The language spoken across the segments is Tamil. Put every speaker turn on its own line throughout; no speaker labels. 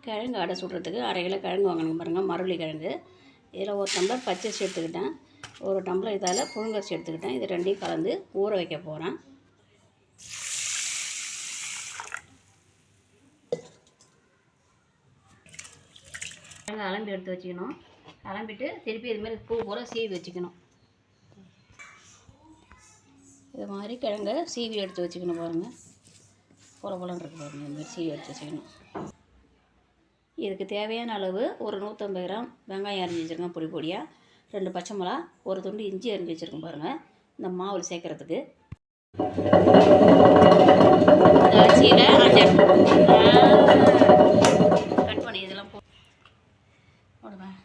கிழங்கு அடை சுடுறதுக்கு 1/2 கிலோ கிழங்கு வாங்கணுங்க பாருங்கள், மரவள்ளி கிழங்கு. இதில் 1 டம்ளர் பச்சரிசி எடுத்துக்கிட்டேன், 1 டம்ளர் இதால் புழுங்கரிசி எடுத்துக்கிட்டேன். இது ரெண்டையும் கலந்து ஊற வைக்க போகிறேன். கிழங்கு அலம்பி எடுத்து வச்சுக்கணும். அலம்பிட்டு திருப்பி இதுமாதிரி பூ பூரா சீவி வச்சுக்கணும். இது மாதிரி கிழங்க சீவி எடுத்து வச்சுக்கணும் பாருங்கள். பொலன்னு இருக்குது பாருங்கள், இதுமாதிரி சீவி எடுத்து வச்சுக்கணும். இதுக்கு தேவையான அளவு ஒரு 150 கிராம் வெங்காயம் அரிஞ்சு வச்சுருக்கேன் பொடி பொடியாக, 2 பச்சை மிளகா, ஒரு துண்டு இஞ்சி அரிஞ்சு வச்சுருக்கேன் பாருங்கள். இந்த மாவில் சேர்க்குறதுக்கு அரிசியில் கட் பண்ணி இதெல்லாம் போடுவேன்.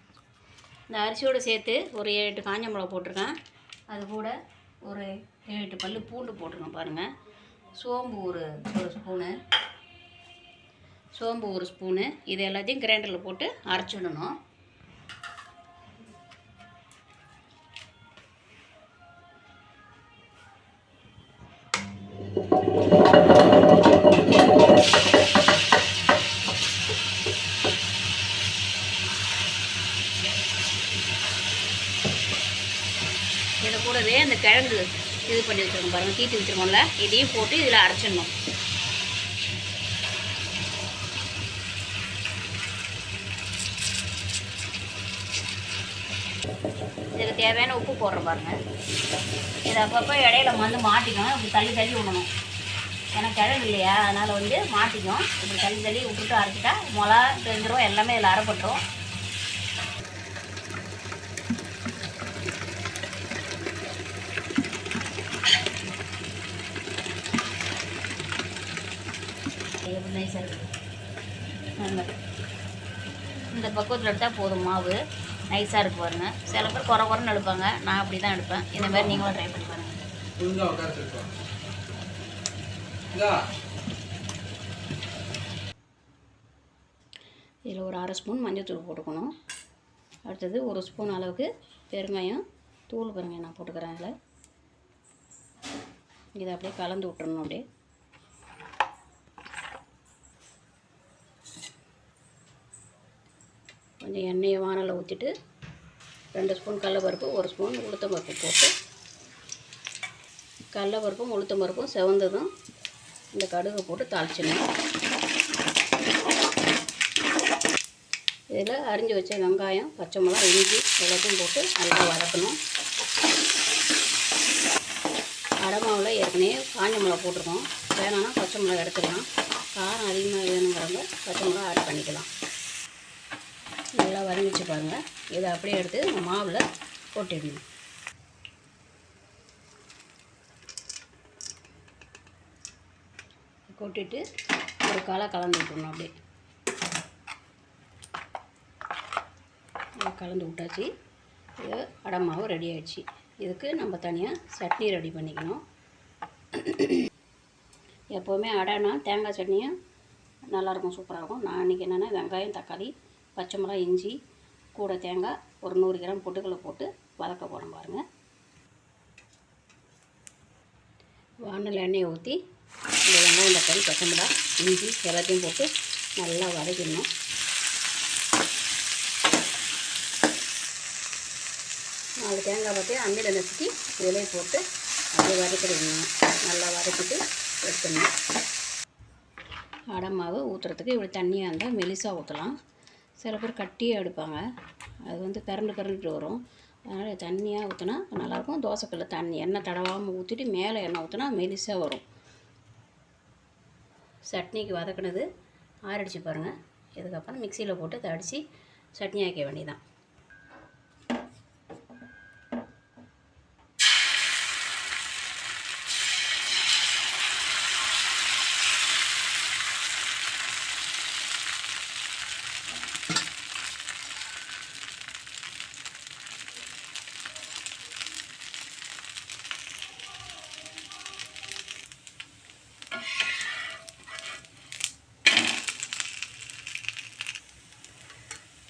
இந்த அரிசியோடு சேர்த்து ஒரு 7-8 காஞ்ச மிளகா போட்டிருக்கேன். அது கூட ஒரு 7-8 பல் பூண்டு போட்டிருக்கேன் பாருங்கள். சோம்பு ஒரு ஸ்பூனு, சோம்பு ஒரு ஸ்பூனு. இது எல்லாத்தையும் கிரைண்டரில் போட்டு அரைச்சிடணும். இதை கூடவே அந்த கிழங்கு இது பண்ணி வச்சுருக்கோம் பாருங்கள், தீட்டி வச்சுருக்கோம்ல, இதையும் போட்டு இதில் அரைச்சிடணும். இதுக்கு தேவையான உப்பு போடுற பாருங்கள். இதை அப்பப்போ இடையில வந்து மாட்டிக்கணும், இப்படி தள்ளி தள்ளி விடணும். ஏன்னா கிழங்கு இல்லையா, அதனால் மாட்டிக்கும். இப்படி தள்ளி தள்ளி விட்டுட்டு அரைச்சிட்டா மிளகா தெரிஞ்சிடும், எல்லாமே இதில் அரைப்பட்டுரும். எப்படி நைஸாக இருக்குது இந்த பக்குவத்தில் எடுத்தால் போதும். மாவு நைஸாக இருக்கு பாருங்க. சில பேர் குறைன்னு எடுப்பாங்க, நான் அப்படி தான் எடுப்பேன். இந்த மாதிரி நீங்களும் ட்ரை பண்ணி பாருங்கள். இதில் ஒரு 1/2 ஸ்பூன் மஞ்சள் போட்டுக்கணும். அடுத்தது 1 ஸ்பூன் அளவுக்கு பெருங்காயம் தூள் பாருங்கள் நான் போட்டுக்கிறேன். அதில் இதை அப்படியே கலந்து விட்டுறணும். அப்படியே கொஞ்சம் எண்ணெயை வானலில் ஊற்றிட்டு 2 ஸ்பூன் கடலைப்பருப்பு, 1 ஸ்பூன் உளுத்தம்பருப்பு போட்டு, கடலைப்பருப்பும் உளுத்தம்பருப்பும் செவந்ததும் இந்த கடுகு போட்டு தாளிச்சிடணும். இதில் அரிஞ்சு வச்ச வெங்காயம், பச்சை மிளகா, இஞ்சி எல்லாத்தையும் போட்டு நல்லா வதக்கணும். அடை மாவில் ஏற்கனவே காஞ்ச மிளகா போட்டிருக்கோம், வேணான்னா பச்சை மிளகா எடுத்துக்கலாம். காரம் அதிகமாக வேணுங்கிறவங்க பச்சை மிளகா ஆட் பண்ணிக்கலாம். நல்லா வதங்கிச்சு பாருங்கள். இதை அப்படியே எடுத்து இந்த மாவில் கொட்டிடணும். கொட்டிட்டு ஒரு கலந்து விட்டுறணும். அப்படியே கலந்து விட்டாச்சு. இது அடை மாவு ரெடி ஆகிடுச்சு. இதுக்கு நம்ம தனியாக சட்னி ரெடி பண்ணிக்கணும். எப்போவுமே அடைனா தேங்காய் சட்னியும் நல்லாயிருக்கும், சூப்பராக இருக்கும். நான் இன்றைக்கி என்னென்னா வெங்காயம், தக்காளி, பச்சை மிளகாய், இஞ்சி கூட தேங்காய் ஒரு 100 கிராம் பொட்டுக்கடலை போட்டு வதக்க போகிறோம் பாருங்கள். வானலில் எண்ணெயை ஊற்றி இந்த வெங்காயம், தக்காளி, பச்சை மிளகாய், இஞ்சி எல்லாத்தையும் போட்டு நல்லா வதக்கிடணும். நாலு தேங்காய் பற்றி அம்மியில் நசுக்கி இதிலே போட்டு அப்படியே வதக்கிடணும். நல்லா வதக்கிட்டு எடுத்துடணும். அடை மாவு ஊற்றுறதுக்கு இப்படி தண்ணியாக இருந்தால் மெலிசாக ஊற்றலாம். சில பேர் கட்டியாக எடுப்பாங்க, அது கரண்டுட்டு வரும். அதனால் தண்ணியாக ஊற்றினா நல்லாயிருக்கும். தோசைக்கல்ல தண்ணி எண்ணெய் தடவாமல் ஊற்றிட்டு மேலே எண்ணெய் ஊற்றினா மெலிசாக வரும். சட்னிக்கு வதக்கினது ஆறிடுச்சு பாருங்கள். இதுக்கப்புறம் மிக்சியில் போட்டு தடித்து சட்னி ஆக்க வேண்டியதான்.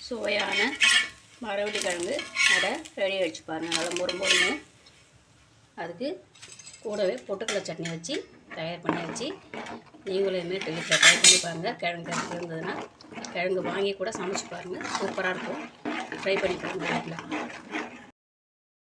சுவையான மரவள்ளி கிழங்கு அடை ரெடி ஆகிடுச்சு பாருங்கள். நல்லா மொறுமொறுன்னு. அதுக்கு கூடவே பொட்டுக்கடலை சட்னி வச்சு தயார் பண்ணியாச்சு. நீங்களும் இதுமாரி வீட்டில் ட்ரை பண்ணி பாருங்கள். கிழங்கு இருந்ததுன்னா கிழங்கு வாங்கி கூட சமைச்சு பாருங்கள், சூப்பராக இருக்கும். ட்ரை பண்ணி பாருங்கள் வீட்டில்.